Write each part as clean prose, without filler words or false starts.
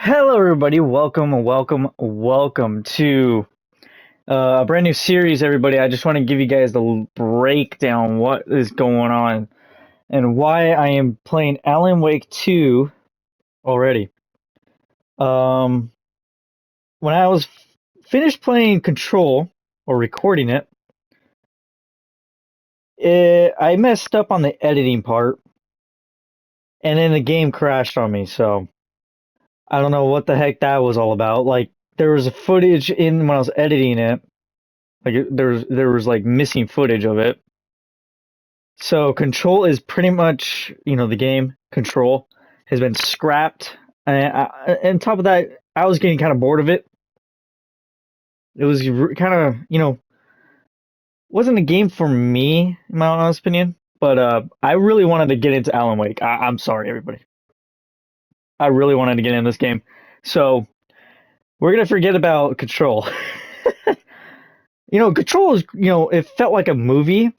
Hello, everybody. Welcome to a brand new series, everybody. I just want to give you guys the breakdown what is going on and why I am playing Alan Wake 2 already. Um, when I was finished playing Control or recording it, I messed up on the editing part, and then the game crashed on me. So I don't know what the heck that was all about. Like there was a footage in when I was editing it. There was like missing footage of it. So Control is pretty much, the game Control has been scrapped. And on top of that, I was getting kind of bored of it. It was kind of, wasn't a game for me, in my honest opinion. But I really wanted to get into Alan Wake. I'm sorry, everybody. I really wanted to get in this game. So we're gonna forget about Control. Control is, it felt like a movie,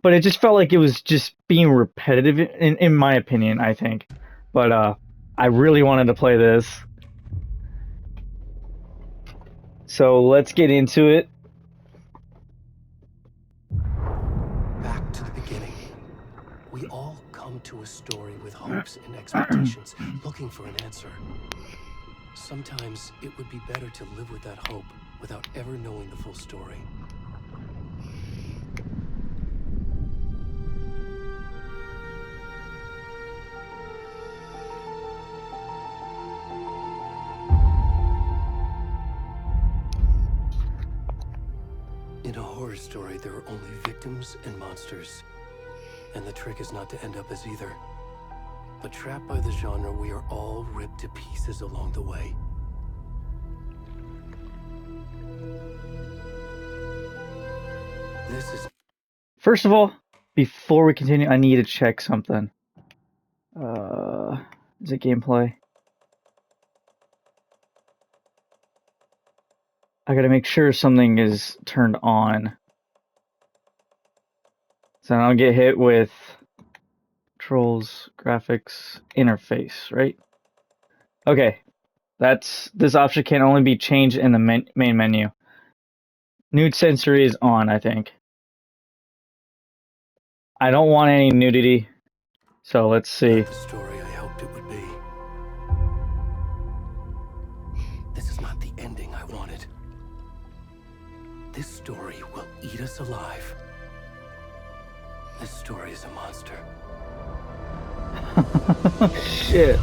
but it just felt like it was just being repetitive in my opinion, I think. But I really wanted to play this. So let's get into it. Back to the beginning. We all come to a story with hopes and expectations, looking for an answer. Sometimes it would be better to live with that hope without ever knowing the full story. In a horror story, there are only victims and monsters. And the trick is not to end up as either. But trapped by the genre, we are all ripped to pieces along the way. This is... First of all, before we continue, I need to check something. Is it gameplay? I gotta make sure something is turned on. So I don't get hit with controls, graphics, interface, right? Okay. This option can only be changed in the main menu. Nude sensory is on, I think. I don't want any nudity, so let's see. Not the story I hoped it would be. This is not the ending I wanted. This story will eat us alive. This story is a monster. Shit.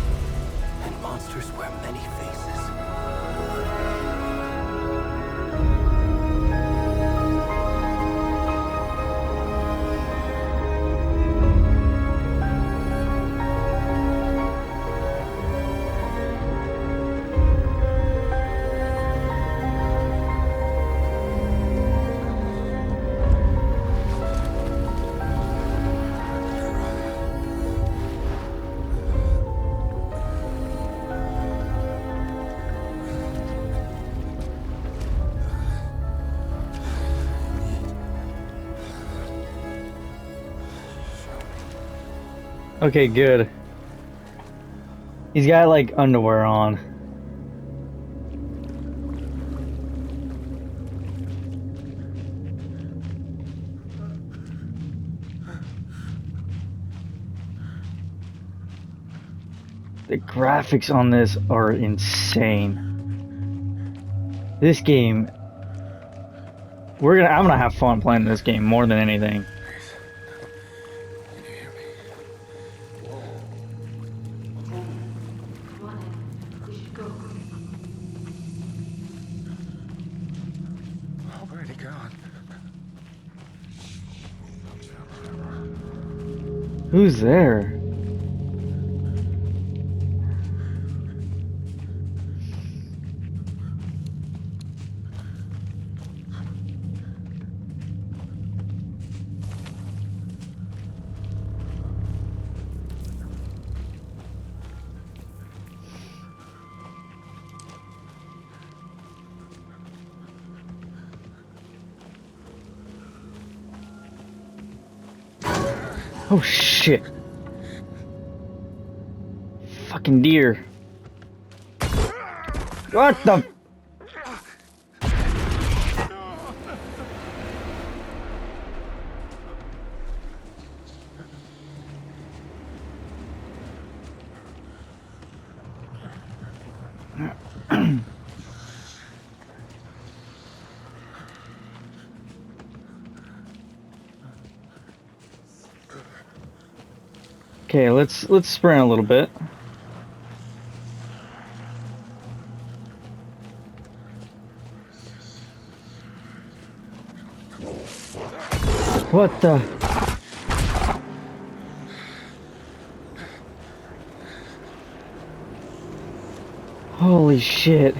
And monsters wear many faces. Okay, good. He's got like underwear on. The graphics on this are insane. This game, I'm gonna have fun playing this game more than anything. Can you hear me? Come on in. We should go. Where'd he gone? Who's there? Oh shit. Fucking deer. What the? Okay, let's sprint a little bit. What the? Holy shit.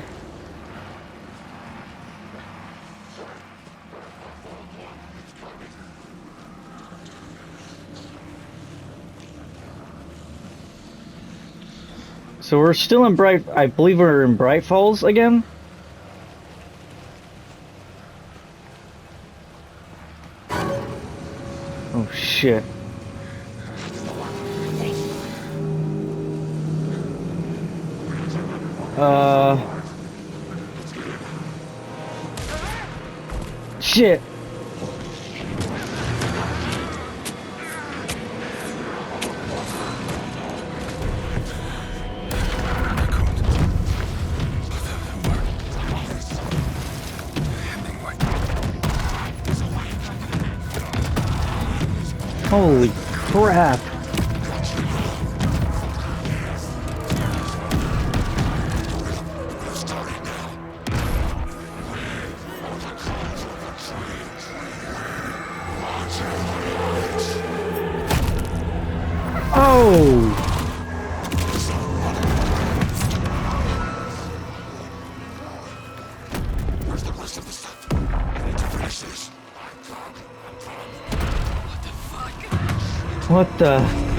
So we're still in Bright, I believe we're in Bright Falls again? Oh shit. Shit. Holy crap. Oh! Where's the rest of the stuff? I need to finish this. What the?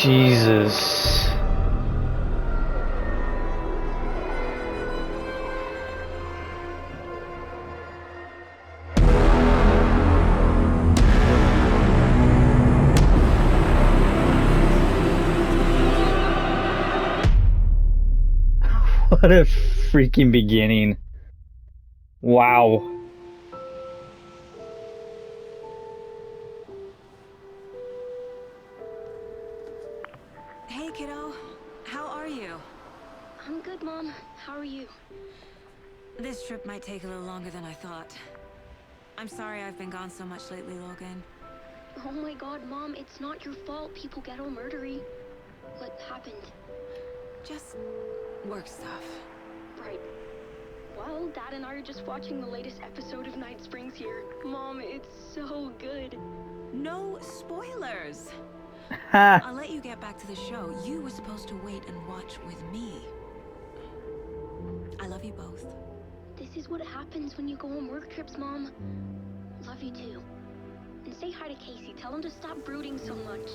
Jesus. What a freaking beginning. Wow. Hey, kiddo. How are you? I'm good, Mom. How are you? This trip might take a little longer than I thought. I'm sorry I've been gone so much lately, Logan. Oh my god, Mom, it's not your fault people get all murdery. What happened? Just work stuff. Right. Well, Dad and I are just watching the latest episode of Night Springs here. Mom, it's so good. No spoilers! Ha! I'll let you get back to the show. You were supposed to wait and watch with me. I love you both. This is what happens when you go on work trips, Mom. Love you too. And say hi to Casey. Tell him to stop brooding so much.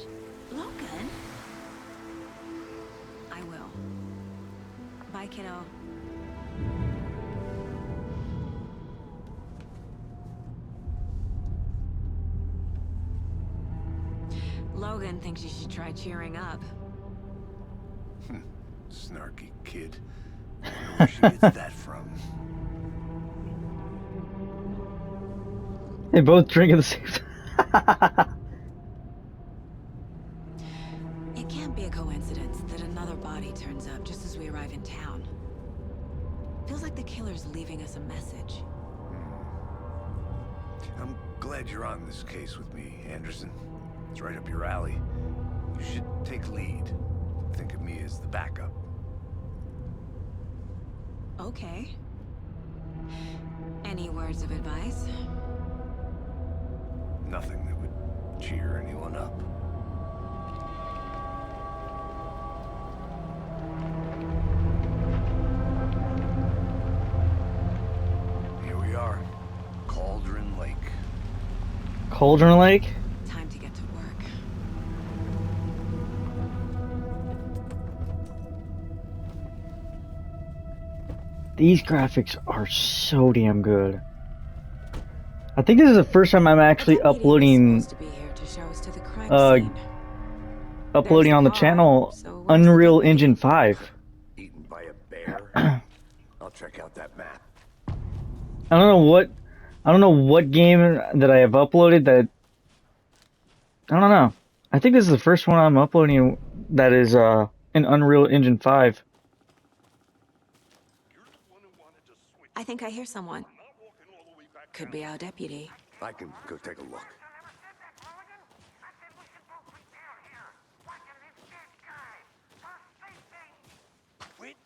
Logan? I will. Bye, kiddo. Logan thinks you should try cheering up. Snarky kid. I wonder where she gets that from. They both drink at the same time. It can't be a coincidence that another body turns up just as we arrive in town. Feels like the killer's leaving us a message. I'm glad you're on this case with me, Anderson. It's right up your alley. You should take lead. Think of me as the backup. Okay. Any words of advice? Nothing that would cheer anyone up. Cauldron Lake? Time to get to work. These graphics are so damn good. I think this is the first time I'm A actually deputy was uploading supposed to be here to show us to the crime uh scene. There's uploading the on the car, channel so where's the Unreal deputy? Engine 5. Eaten by a bear? I'll check out that map. I don't know what game that I have uploaded that I don't know. I think this is the first one I'm uploading that is in Unreal Engine 5. I think I hear someone. Could be our deputy. I can go take a look.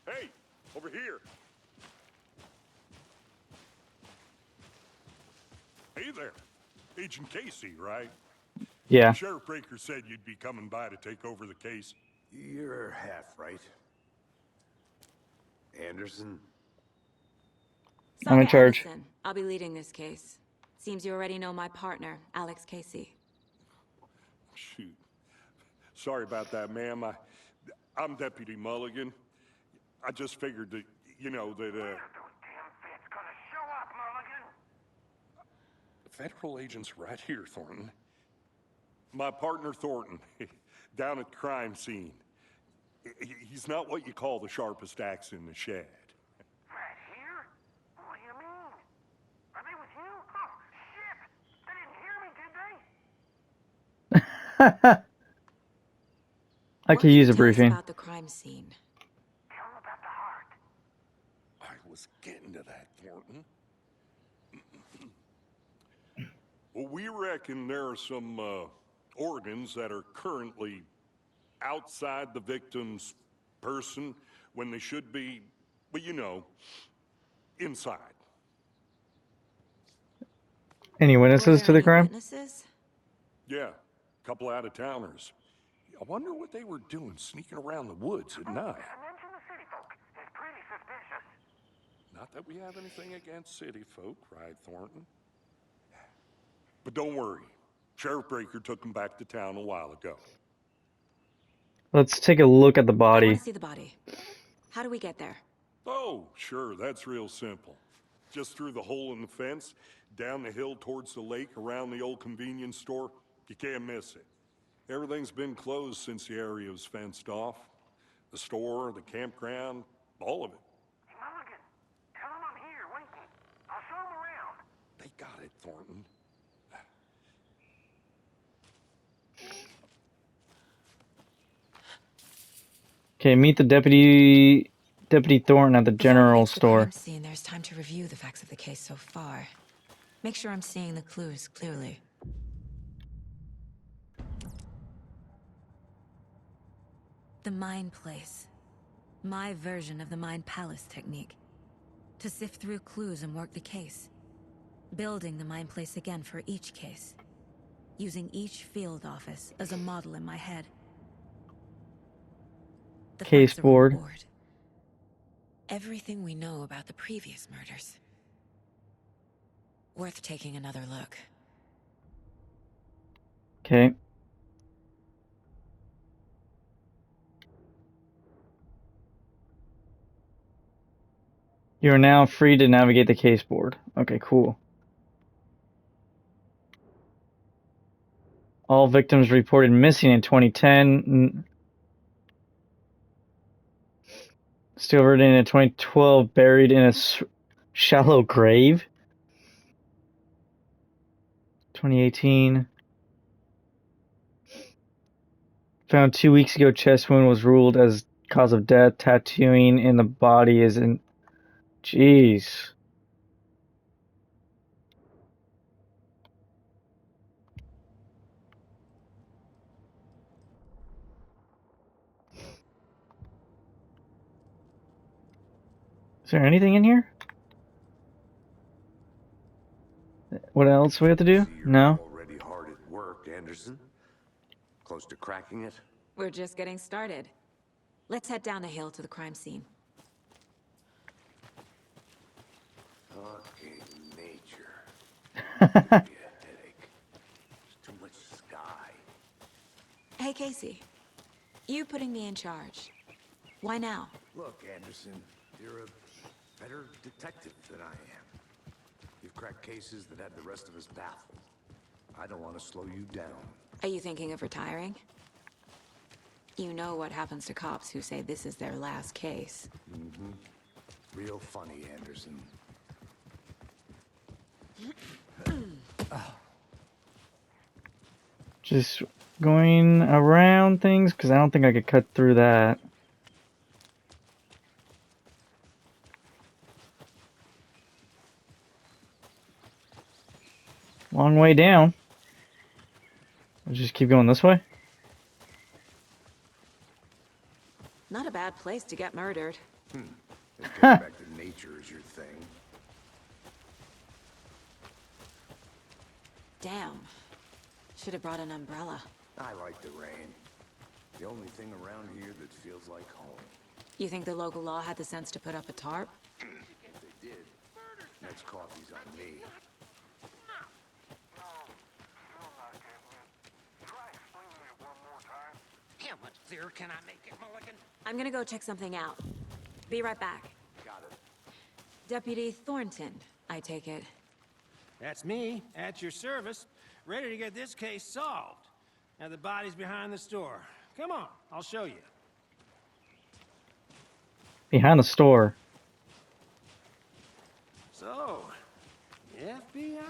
Hey, over here. Hey there. Agent Casey, right? Yeah. Sheriff Breaker said you'd be coming by to take over the case. You're half right. Anderson? I'm in Saga charge. Edison. I'll be leading this case. Seems you already know my partner, Alex Casey. Shoot. Sorry about that, ma'am. I'm Deputy Mulligan. I just figured that, you know, that, federal agent's right here, Thornton. My partner, Thornton, down at the crime scene. He's not what you call the sharpest axe in the shed. Right here? What do you mean? Are they with you? Oh, shit! They didn't hear me, did they? I What could can use you a tell us briefing. about the crime scene? Tell them about the heart. I was getting to that, Thornton. Well, we reckon there are some organs that are currently outside the victim's person when they should be, well, you know, inside. Any Were witnesses there to the any crime? witnesses? Yeah, a couple out-of-towners. I wonder what they were doing sneaking around the woods at night. Mention the city folk. It's pretty suspicious. Not that we have anything against city folk, right, Thornton? But don't worry. Sheriff Breaker took them back to town a while ago. Let's take a look at the I want body. to see the body. How do we get there? Oh, sure, that's real simple. Just through the hole in the fence, down the hill towards the lake, around the old convenience store. You can't miss it. Everything's been closed since the area was fenced off. The store, the campground, all of it. Hey, Mulligan, tell them I'm here, waiting. I'll show them around. They got it, Thornton. Okay, meet the Deputy Thornton at the Before we general get to the store. crime scene, there's time to review the facts of the case so far. Make sure I'm seeing the clues clearly. The Mind Place. My version of the Mind Palace technique. To sift through clues and work the case. Building the Mind Place again for each case. Using each field office as a model in my head. The Case facts are on the board. board. Everything we know about the previous murders. Worth taking another look. Okay. You are now free to navigate the case board. Okay, cool. All victims reported missing in 2010. Discovered in 2012, buried in a shallow grave. 2018. Found 2 weeks ago, chest wound was ruled as cause of death. Tattooing in the body is in. Jeez. Is there anything in here? What else we have to do? See, you're No? already hard at work, Anderson. Close to cracking it? We're just getting started. Let's head down the hill to the crime scene. Fucking nature. Give me a headache. Hey, Casey. You putting me in charge. Why now? Look, Anderson, you're a better detective than I am. You've cracked cases that had the rest of us baffled. I don't want to slow you down. Are you thinking of retiring? You know what happens to cops who say this is their last case. Real funny, Anderson. Just going around things because I don't think I could cut through that. Long way down. I'll just keep going this way. Not a bad place to get murdered. If getting back to nature is your thing. Damn. Should have brought an umbrella. I like the rain. The only thing around here that feels like home. You think the local law had the sense to put up a tarp? If they did, next coffee's on me. How much clearer can I make it, Mulligan? I'm gonna go check something out. Be right back. Got it. Deputy Thornton, I take it. That's me, at your service, ready to get this case solved. Now the body's behind the store. Come on, I'll show you. Behind the store. So, FBI,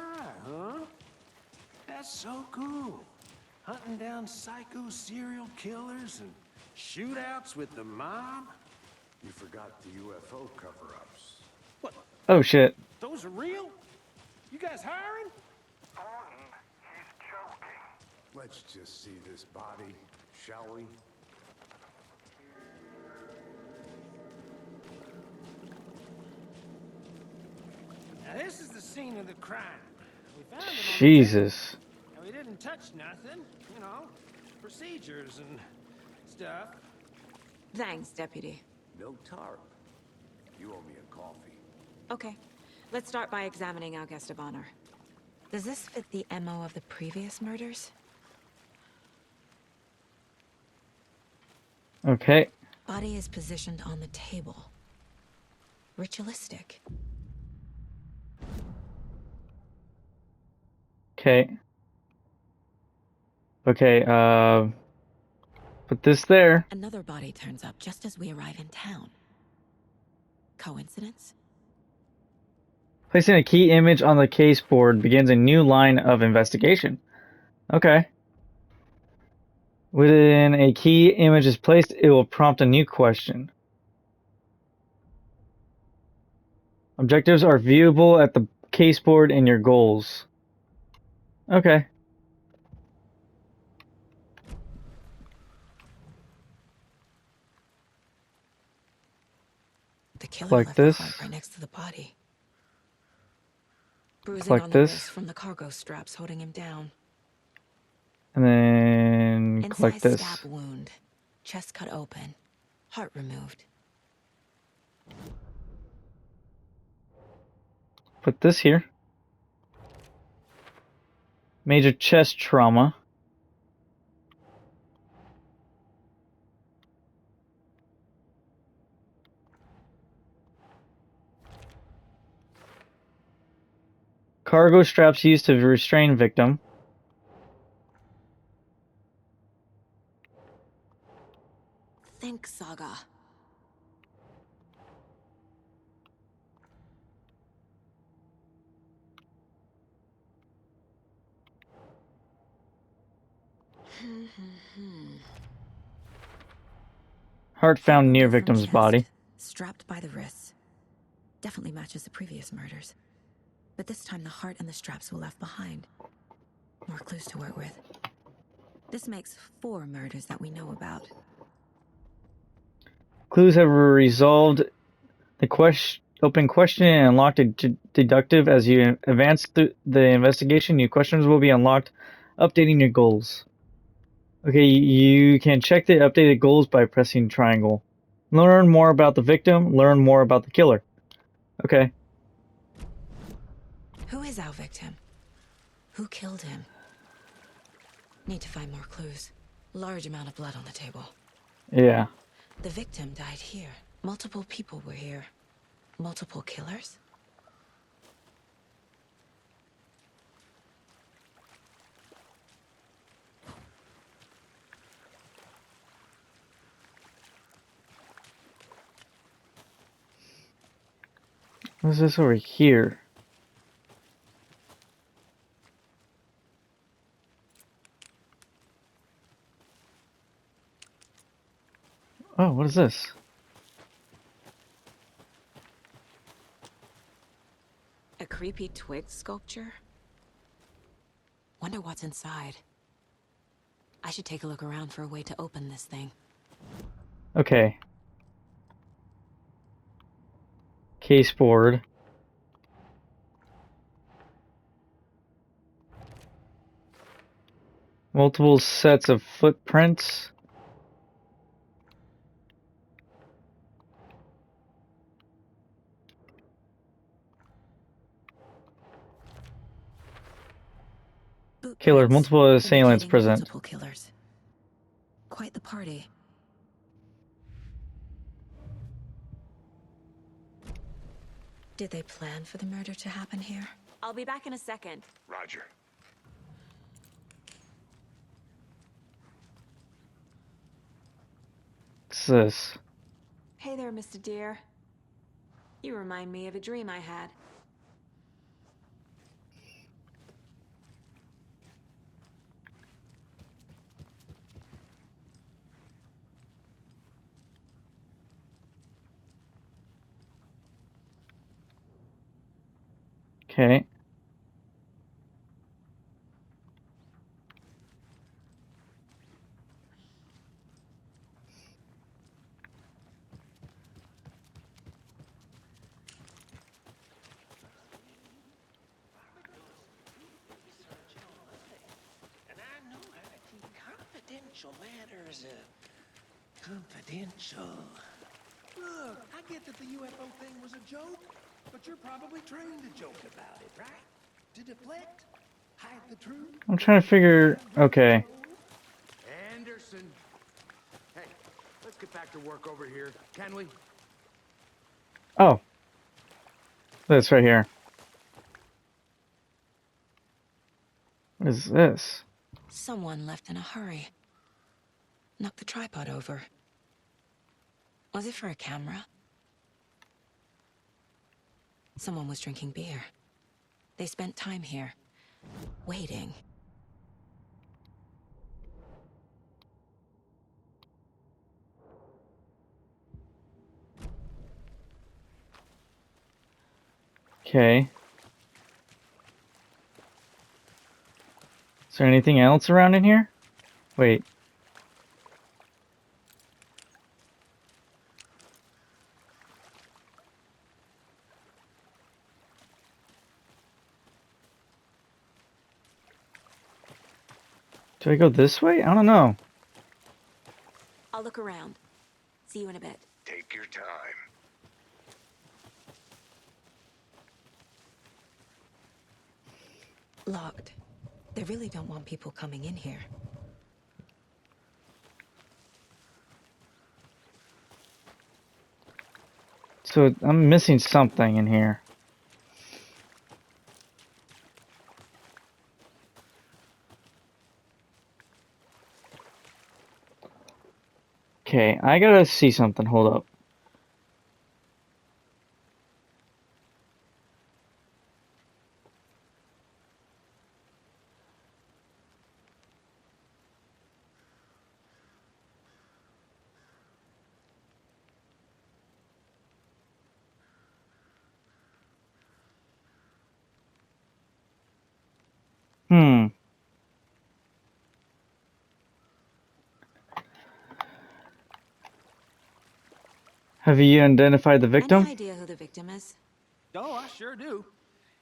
huh? That's so cool. Hunting down psycho serial killers and shootouts with the mob. You forgot the UFO cover-ups. What? Oh shit. Those are real? You guys hiring? Thornton, he's joking. Let's just see this body, shall we? Now this is the scene of the crime. We found him on the table. Jesus. And we didn't touch nothing, you know, procedures and stuff. Thanks, Deputy. No tarp. You owe me a coffee. Okay, let's start by examining our guest of honor. Does this fit the MO of the previous murders? Okay. Body is positioned on the table. Ritualistic. Okay. Okay, put this there. Another body turns up just as we arrive in town. Coincidence? Placing a key image on the case board begins a new line of investigation. Okay. When a key image is placed, it will prompt a new question. Objectives are viewable at the case board in your goals. Okay. The killer Like left this. the heart right next to the body. Bruising Like on the this. wrist from the cargo straps holding him down. And then like Incise this. stab wound. Chest cut open. Heart removed. Put this here. Major chest trauma. Cargo straps used to restrain victim. Think saga. Heart found near Wounded from victim's chest, body. Strapped by the wrists. Definitely matches the previous murders. But this time the heart and the straps were left behind. More clues to work with. This makes 4 murders that we know about. Clues have resolved the open question and unlocked a deductive. As you advance through the investigation, new questions will be unlocked, updating your goals. Okay, you can check the updated goals by pressing triangle. Learn more about the victim, learn more about the killer. Okay. Who is our victim? Who killed him? Need to find more clues. Large amount of blood on the table. Yeah. The victim died here. Multiple people were here. Multiple killers? What's this over here? Oh, what is this? A creepy twig sculpture? Wonder what's inside. I should take a look around for a way to open this thing. Okay. Case board. Multiple sets of footprints. Killers, Footprints, multiple assailants indicating present. multiple killers. Quite the party. Did they plan for the murder to happen here? I'll be back in a second. Roger. What's this? Hey there, Mr. Deer. You remind me of a dream I had. Okay. And I know how to keep confidential matters confidential. Look, I get that the UFO thing was a joke, but you're probably trained to joke about it, right? To deflect, hide the truth. I'm trying to figure. Okay. Anderson. Hey, let's get back to work over here, can we? Oh. This right here. What is this? Someone left in a hurry. Knocked the tripod over. Was it for a camera? Someone was drinking beer. They spent time here, waiting. Okay. Is there anything else around in here? Wait. Do I go this way? I don't know. I'll look around. See you in a bit. Take your time. Locked. They really don't want people coming in here. So I'm missing something in here. Okay, I gotta see something. Hold up. Hmm. Have you identified the Any victim? idea who the victim is? Oh, I sure do.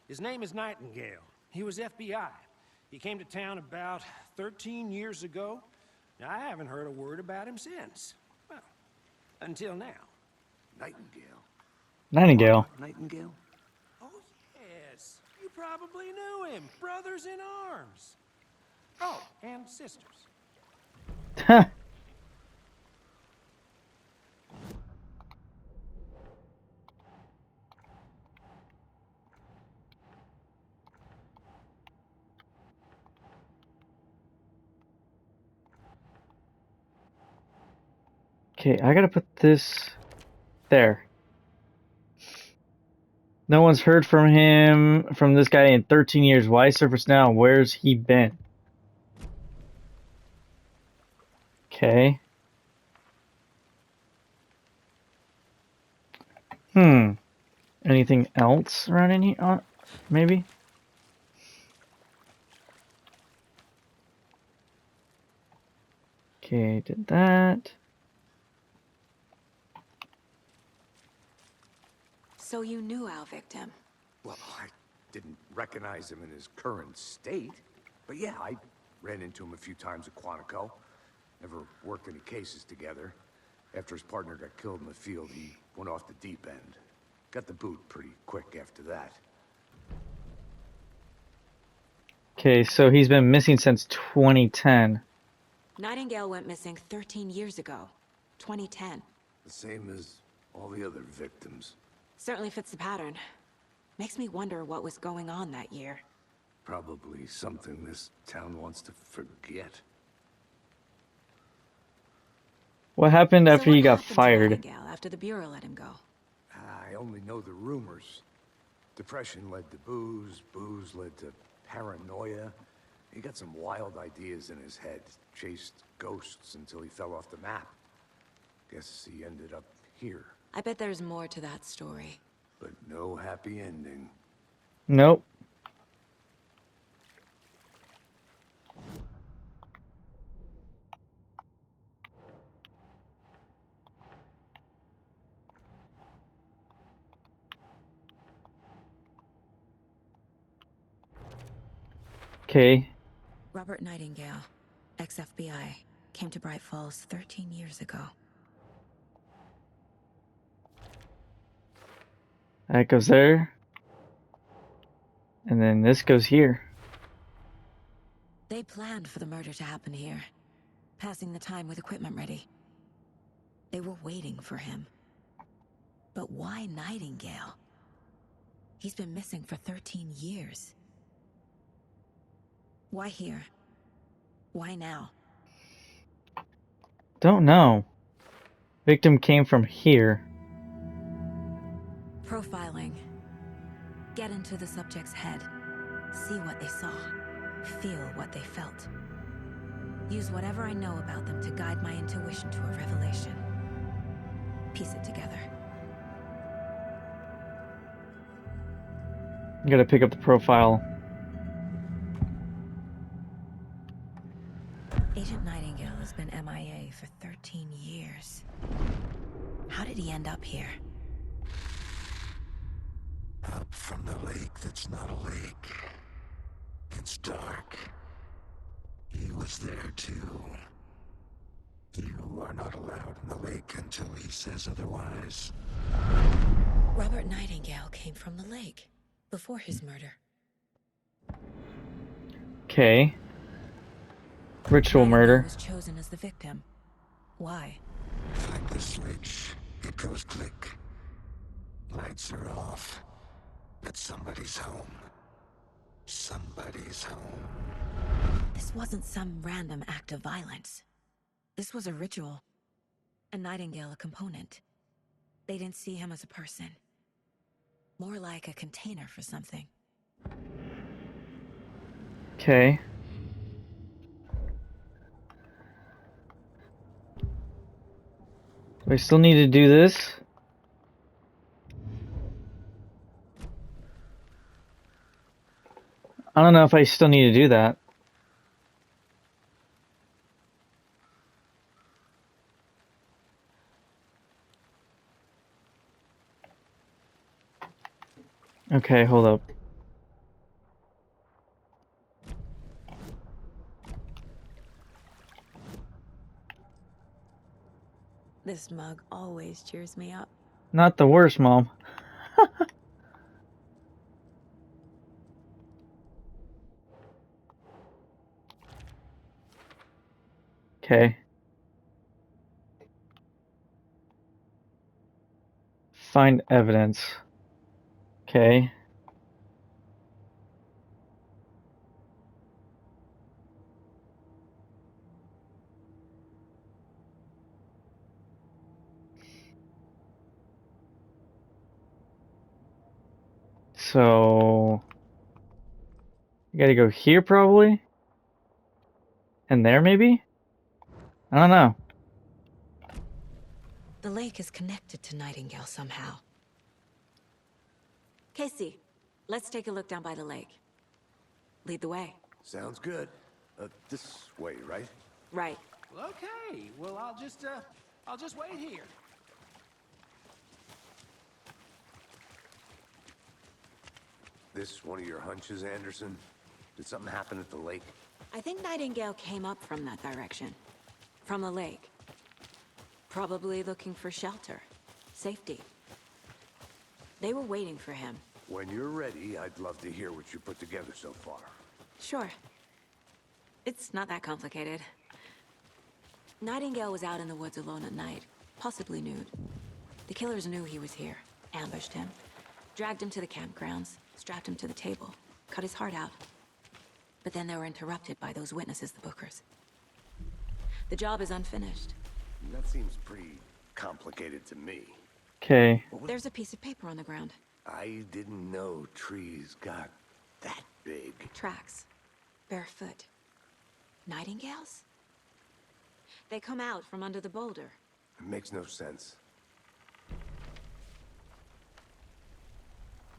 His name is Nightingale. He was FBI. He came to town about 13 years ago. I haven't heard a word about him since. Well, until now. Nightingale. Nightingale. Nightingale? Oh, yes. You probably knew him. Brothers in arms. Oh, and sisters. Okay, I gotta put this there. No one's heard from this guy in 13 years. Why surface now? Where's he been? Okay. Anything else around in here? Maybe? Okay, did that. So you knew our victim. Well, I didn't recognize him in his current state. But yeah, I ran into him a few times at Quantico. Never worked any cases together. After his partner got killed in the field, he went off the deep end. Got the boot pretty quick after that. Okay, so he's been missing since 2010. Nightingale went missing 13 years ago. 2010. The same as all the other victims. Certainly fits the pattern. Makes me wonder what was going on that year. Probably something this town wants to forget. What happened after So he what got happened to fired? Nightingale after the Bureau let him go? I only know the rumors. Depression led to booze, booze led to paranoia. He got some wild ideas in his head, chased ghosts until he fell off the map. Guess he ended up here, I bet there's more to that story. but no happy ending. Nope. Okay. Robert Nightingale, ex-FBI, came to Bright Falls 13 years ago. That goes there. And then this goes here. They planned for the murder to happen here, passing the time with equipment ready. They were waiting for him. But why Nightingale? He's been missing for 13 years. Why here? Why now? Don't know. Victim came from here. Profiling. Get into the subject's head. See what they saw. Feel what they felt. Use whatever I know about them to guide my intuition to a revelation. Piece it together. You gotta pick up the profile. Agent Nightingale has been MIA for 13 years. How did he end up here? Up from the lake that's not a lake. It's dark. He was there too. You are not allowed in the lake until he says otherwise. Robert Nightingale came from the lake before his murder. Okay. Ritual Nightingale murder. was chosen as the victim. Why? Find the switch. It goes click. Lights are off. But somebody's home. Somebody's home. This wasn't some random act of violence. This was a ritual. A Nightingale a component. They didn't see him as a person. More like a container for something. Okay. Do I still need to do this? I don't know if I still need to do that. Okay, hold up. This mug always cheers me up. Not the worst, Mom. Okay. Find evidence. Okay. So you gotta go here probably? And there maybe? I don't know. The lake is connected to Nightingale somehow. Casey, let's take a look down by the lake. Lead the way. Sounds good. This way, right? Right. Well, okay. Well, I'll just wait here. This one of your hunches, Anderson? Did something happen at the lake? I think Nightingale came up from that direction. From the lake. Probably looking for shelter. Safety. They were waiting for him. When you're ready, I'd love to hear what you put together so far. Sure. It's not that complicated. Nightingale was out in the woods alone at night, possibly nude. The killers knew he was here, ambushed him, dragged him to the campgrounds, strapped him to the table, cut his heart out. But then they were interrupted by those witnesses, the Bookers. The job is unfinished. That seems pretty complicated to me. Okay. There's a piece of paper on the ground. I didn't know trees got that big. Tracks. Barefoot. Nightingales? They come out from under the boulder. It makes no sense.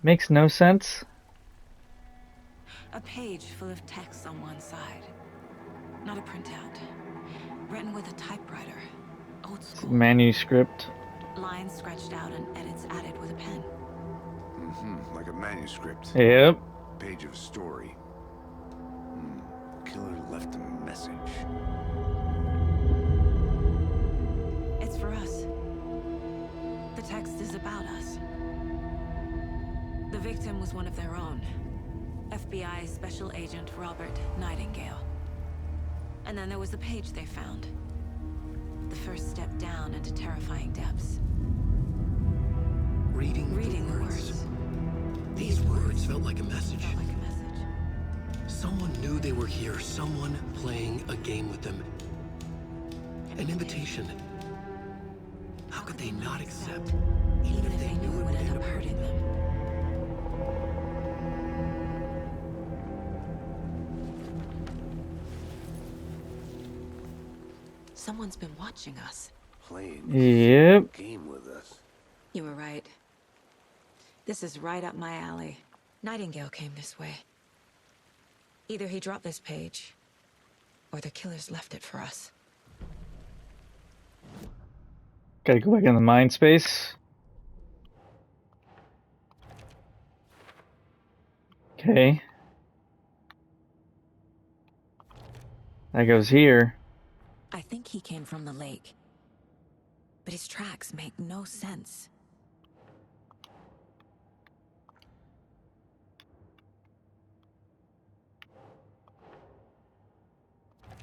Makes no sense. A page full of text on one side. Not a printout. Written with a typewriter. Old It's a school. manuscript. Lines scratched out and edits added with a pen. Mm-hmm. Like a manuscript. Yep. Page of a story. Killer left a message. It's for us. The text is about us. The victim was one of their own. FBI Special Agent Robert Nightingale. And then there was the page they found. The first step down into terrifying depths. Reading the words. These words felt like a message. Felt like a message. Someone knew they were here. Someone playing a game with them. An invitation. How could they not accept? Even if they knew it would end up hurting them. Someone's been watching us. Playing Yep. a game with us. You were right. This is right up my alley. Nightingale came this way. Either he dropped this page, or the killers left it for us. Gotta go back in the mind space. Okay. That goes here. I think he came from the lake. But his tracks make no sense.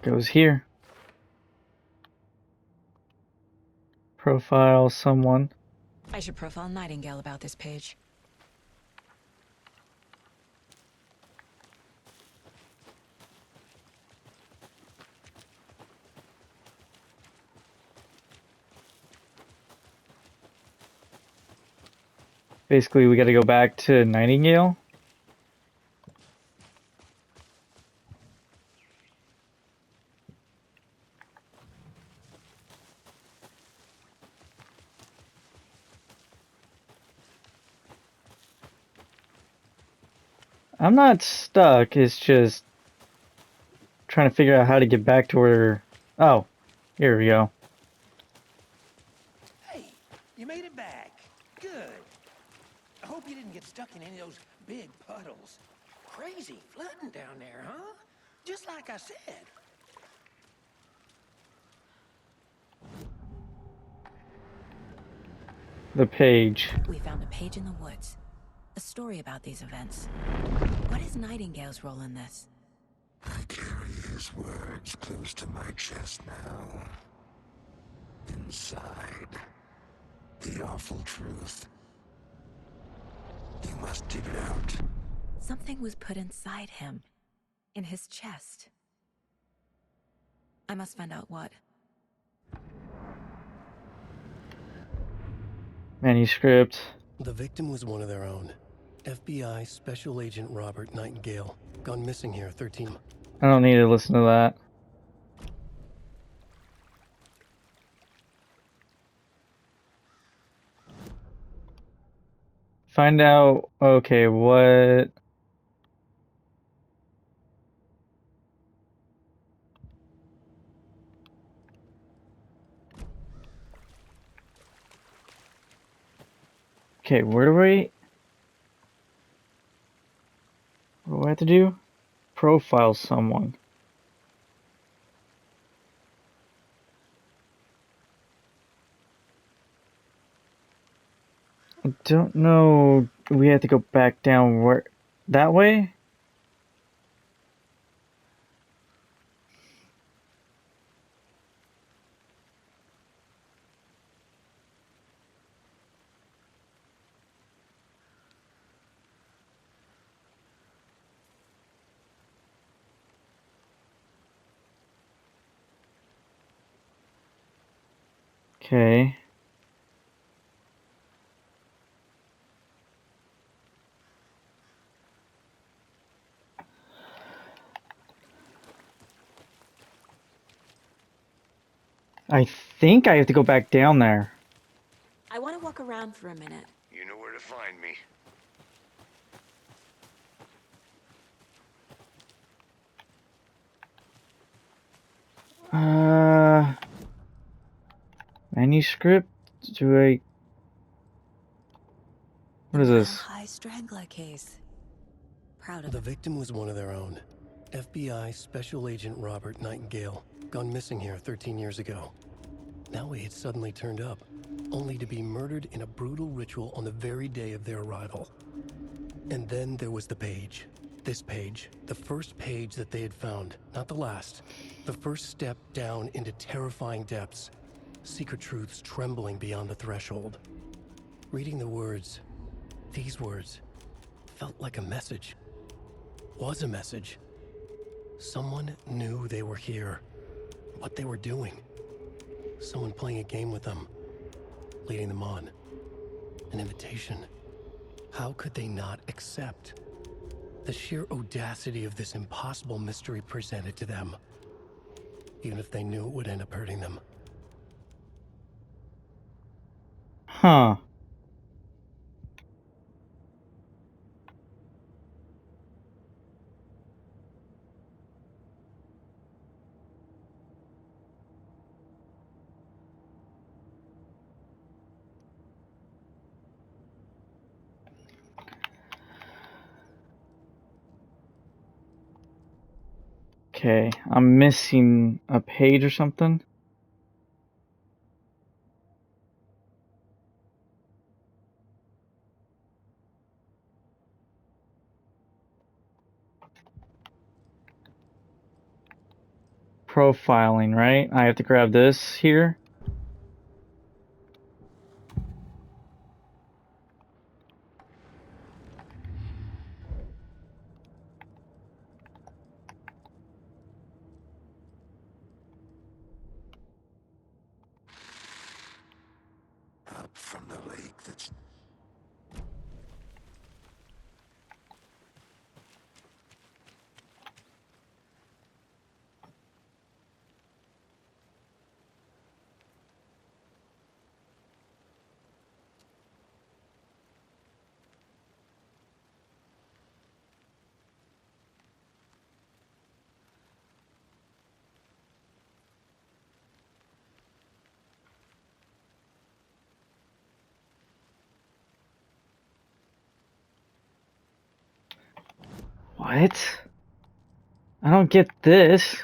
Goes here. Profile someone. I should profile Nightingale about this page. Basically, we gotta go back to Nightingale. I'm not stuck, it's just trying to figure out how to get back to where... Oh, here we go. Hey, you made it back. Good. I hope you didn't get stuck in any of those big puddles. Crazy flooding down there, huh? Just like I said. The page. We found a page in the woods. A story about these events. What is Nightingale's role in this? I carry his words close to my chest now. Inside, the awful truth Just dig it out. Something was put inside him. In his chest. I must find out what. Manuscript. The victim was one of their own. FBI Special Agent Robert Nightingale. Gone missing here 13. I don't need to listen to that. Find out, okay, what... Okay, where do we... What do I have to do? Profile someone. I don't know. We have to go back down where... That way? Okay. I think I have to go back down there. I want to walk around for a minute. You know where to find me. Manuscript? Do I... What is The this? Mile-High Strangler case. Proud of The it. victim was one of their own. FBI Special Agent Robert Nightingale. Gone missing here 13 years ago. Now he had suddenly turned up, only to be murdered in a brutal ritual on the very day of their arrival. And then there was the page. This page, the first page that they had found, not the last. The first step down into terrifying depths. Secret truths trembling beyond the threshold. Reading the words, these words, felt like a message. Was a message. Someone knew they were here, what they were doing. Someone playing a game with them, leading them on. An invitation. How could they not accept? The sheer audacity of this impossible mystery presented to them, even if they knew it would end up hurting them. Huh. Okay, I'm missing a page or something. Profiling, right? I have to grab this here. Up from the lake that's... What? I don't get this.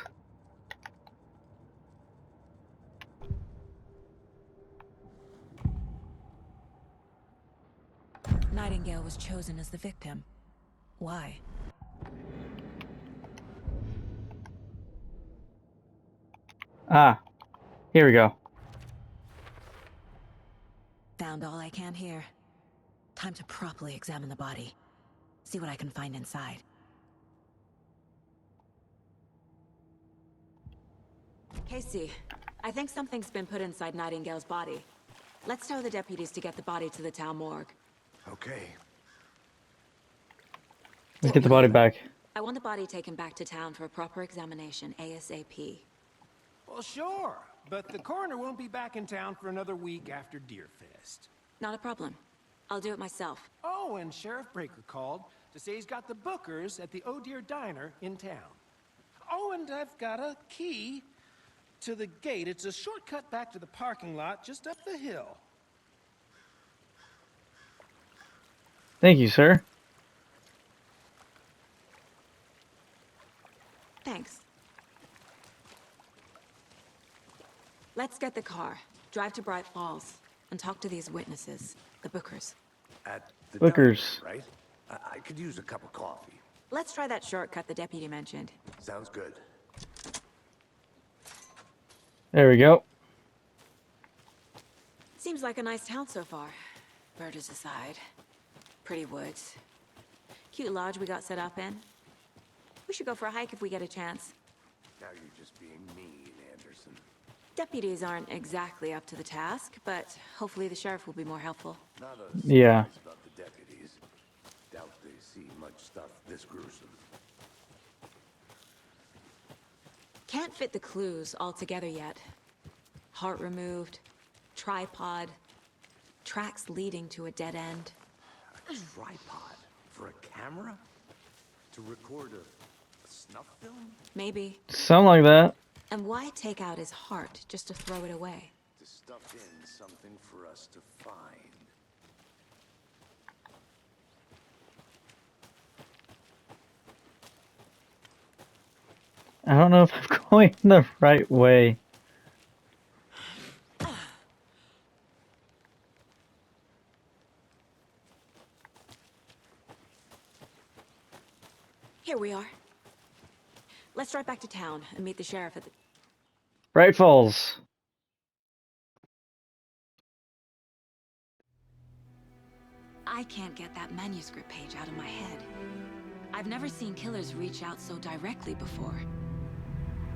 Nightingale was chosen as the victim. Why? Ah, here we go. Found all I can here. Time to properly examine the body. See what I can find inside. Casey, I think something's been put inside Nightingale's body. Let's tell the deputies to get the body to the town morgue. Okay. Let's get the body back. I want the body taken back to town for a proper examination, ASAP. Well, sure, but the coroner won't be back in town for another week after Deerfest. Not a problem. I'll do it myself. Oh, and Sheriff Breaker called to say he's got the Bookers at the Oh Dear Diner in town. Oh, and I've got a key to the gate. It's a shortcut back to the parking lot just up the hill. Thank you, sir. Thanks. Let's get the car, drive to Bright Falls, and talk to these witnesses, the Bookers. At the Bookers. diner, right? I could use a cup of coffee. Let's try that shortcut the deputy mentioned. Sounds good. There we go. Seems like a nice town so far. Murders aside. Pretty woods. Cute lodge we got set up in. We should go for a hike if we get a chance. Now you're just being mean, Anderson. Deputies aren't exactly up to the task, but hopefully the sheriff will be more helpful. Not a Yeah. surprise about the deputies. Doubt they see much stuff this gruesome. Can't fit the clues all together yet. Heart removed, tripod, tracks leading to a dead end. A tripod for a camera? To record a snuff film? Maybe. Something like that. And why take out his heart just to throw it away? To stuff in something for us to find. I don't know if I'm going the right way. Here we are. Let's drive back to town and meet the sheriff at the... Bright Falls. I can't get that manuscript page out of my head. I've never seen killers reach out so directly before.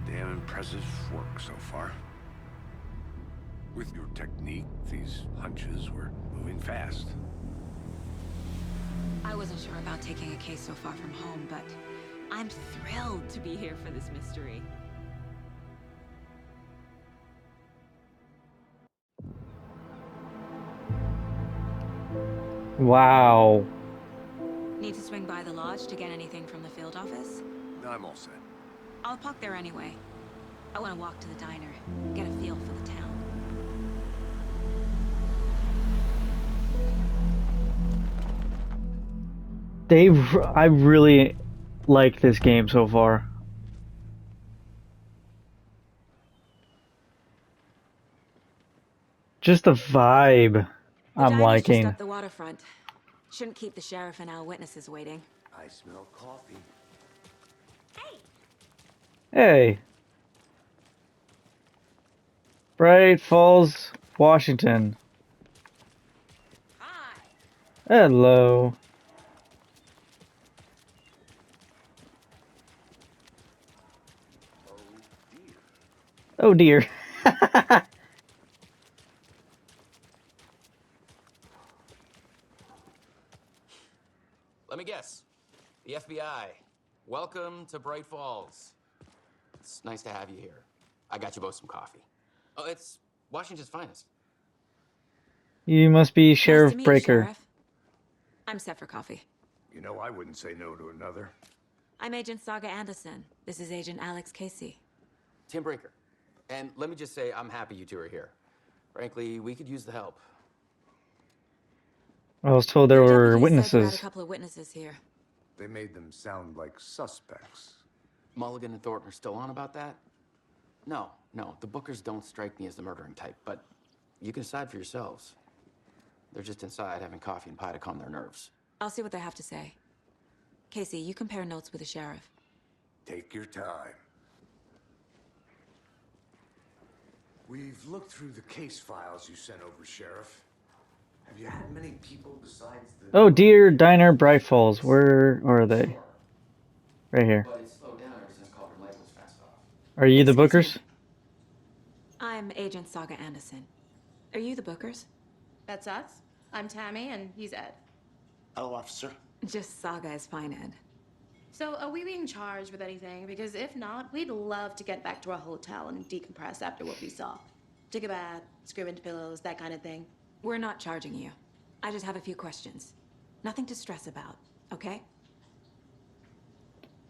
Damn impressive work so far. With your technique, these hunches were moving fast. I wasn't sure about taking a case so far from home, but I'm thrilled to be here for this mystery. Wow. Need to swing by the lodge to get anything from the field office? I'm all set. I'll park there anyway. I want to walk to the diner, get a feel for the town. I really like this game so far. Just the vibe I'm Diner's liking. just up the waterfront. Shouldn't keep the sheriff and our witnesses waiting. I smell coffee. Hey. Bright Falls, Washington. Hi. Hello. Oh dear. Let me guess. The FBI. Welcome to Bright Falls. It's nice to have you here. I got you both some coffee. Oh, it's Washington's finest. You must be Sheriff Nice to meet you, Breaker. Sheriff. I'm set for coffee. You know, I wouldn't say no to another. I'm Agent Saga Anderson. This is Agent Alex Casey. Tim Breaker. And let me just say, I'm happy you two are here. Frankly, we could use the help. I was told there Your were deputies said you had witnesses. a couple of witnesses here. They made them sound like suspects. Mulligan and Thornton are still on about that? No, the Bookers don't strike me as the murdering type, but you can decide for yourselves. They're just inside having coffee and pie to calm their nerves. I'll see what they have to say. Casey, you compare notes with the sheriff. Take your time. We've looked through the case files you sent over, Sheriff. Have you had many people besides the... Oh, Deer Diner Bright Falls. Where are they? Right here. But it's slowed down ever since Cauldron Lake was fenced off. Are you the Excuse Bookers? me. I'm Agent Saga Anderson. Are you the Bookers? That's us. I'm Tammy, and he's Ed. Hello, officer. Just Saga is fine, Ed. So, are we being charged with anything? Because if not, we'd love to get back to our hotel and decompress after what we saw. Take a bath, scream into pillows, that kind of thing. We're not charging you. I just have a few questions. Nothing to stress about, okay?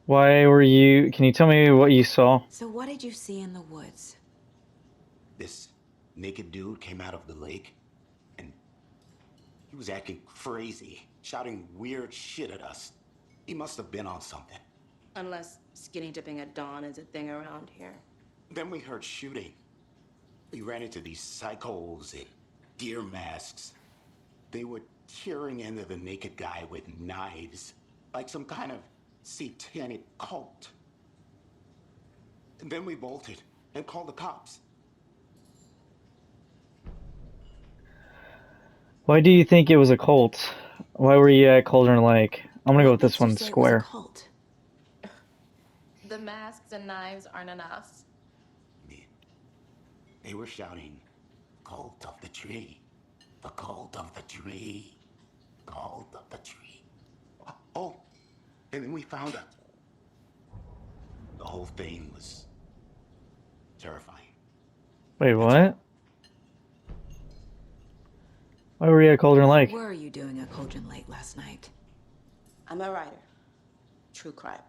Why were you... Can you tell me what you saw? So what did you see in the woods? This naked dude came out of the lake, and he was acting crazy, shouting weird shit at us. He must have been on something. Unless skinny dipping at dawn is a thing around here. Then we heard shooting. We ran into these psychos in deer masks. They were tearing into the naked guy with knives, like some kind of satanic cult. And then we bolted and called the cops. Why do you think it was a cult? Why were you at Cauldron Lake? I'm gonna go with What this makes you one say it was a square. cult? The masks and knives aren't enough. They were shouting, "Cult of the tree, the cult of the tree, cult of the tree." Oh, and then we found it. The whole thing was terrifying. Wait, what? Why were you at Cauldron Lake? What were you doing at Cauldron Lake last night? I'm a writer. True crime.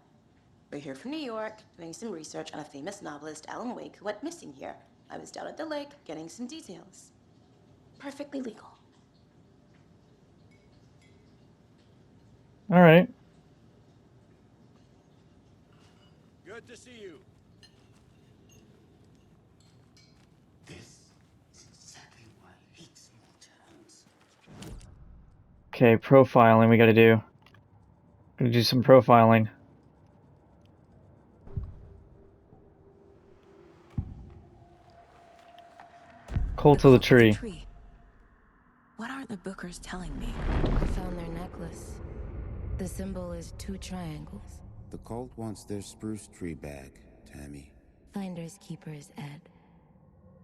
We're here from New York, doing some research on a famous novelist, Alan Wake, who went missing here. I was down at the lake, getting some details. Perfectly legal. All right. Good to see you. This is exactly why I hate small towns. Okay, profiling we gotta do. Gotta do some profiling. Cult of the Tree. What are the Bookers telling me? I found their necklace. The symbol is 2 triangles. The cult wants their spruce tree back, Tammy. Finders keepers, Ed.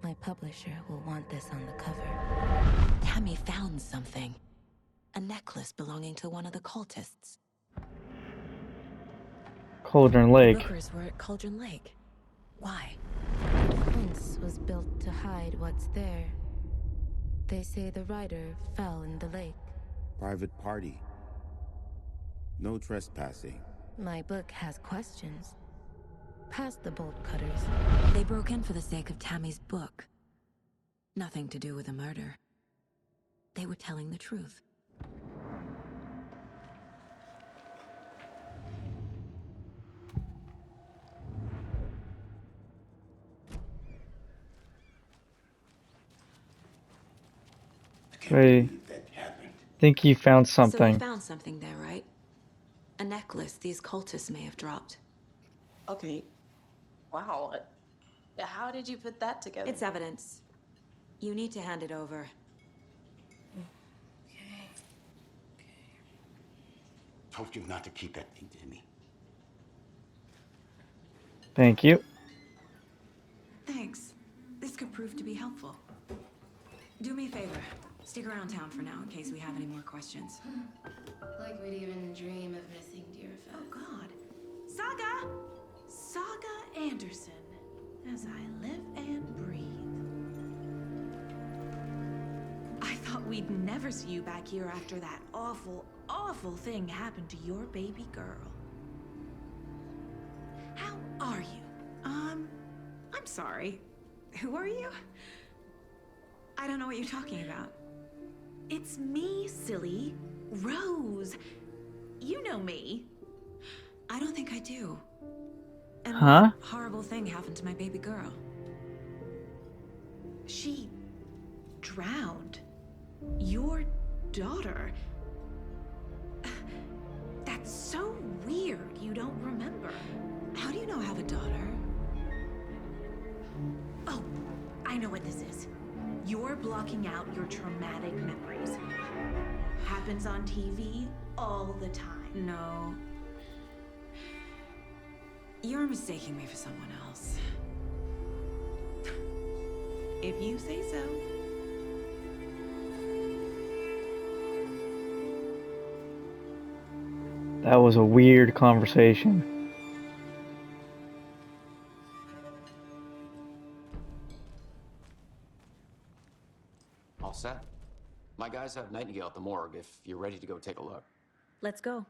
My publisher will want this on the cover. Tammy found something. A necklace belonging to one of the cultists. Cauldron Lake. Bookers were at Cauldron Lake. Why? The fence was built to hide what's there. They say the writer fell in the lake. Private party. No trespassing. My book has questions. Past the bolt cutters. They broke in for the sake of Tammy's book. Nothing to do with a murder. They were telling the truth. I think you found So something. you found something there, right? A necklace these cultists may have dropped. Okay. Wow. How did you put that together? It's evidence. You need to hand it over. Told you not to keep that thing to me. Thank you. Thanks. This could prove to be helpful. Do me a favor. Stick around town for now in case we have any more questions. Like we'd even dream of missing deer fest. Oh God. Saga! Saga Anderson. As I live and breathe. I thought we'd never see you back here after that awful, awful thing happened to your baby girl. How are you? I'm sorry. Who are you? I don't know what you're talking about. It's me, silly. Rose. You know me. I don't think I do. And Huh? what horrible thing happened to my baby girl? She drowned. Your daughter. That's so weird you don't remember. How do you know I have a daughter? Oh, I know what this is. You're blocking out your traumatic memories. Happens on TV all the time. No. You're mistaking me for someone else. If you say so. That was a weird conversation. All set. My guys have Nightingale at the morgue if you're ready to go take a look. Let's go.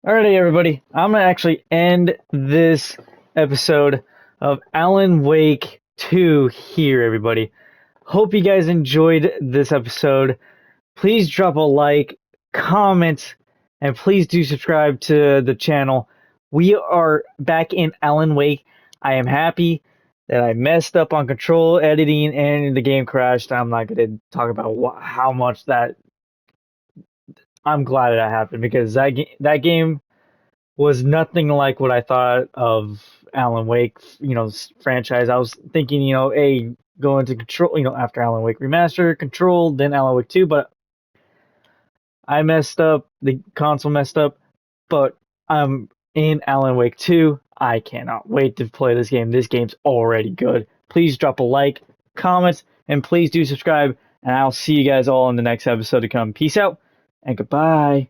Alrighty, everybody. I'm gonna actually end this episode of Alan Wake 2 here, everybody. Hope you guys enjoyed this episode. Please drop a like, comment, and please do subscribe to the channel. We are back in Alan Wake. I am happy that I messed up on control editing and the game crashed. I'm not going to talk about how much that. I'm glad that happened because that game was nothing like what I thought of Alan Wake, franchise. I was thinking, go into Control, after Alan Wake Remastered, Control, then Alan Wake 2, but I messed up, the console messed up, but I'm in Alan Wake 2. I cannot wait to play this game. This game's already good. Please drop a like, comment, and please do subscribe, and I'll see you guys all in the next episode to come. Peace out, and goodbye.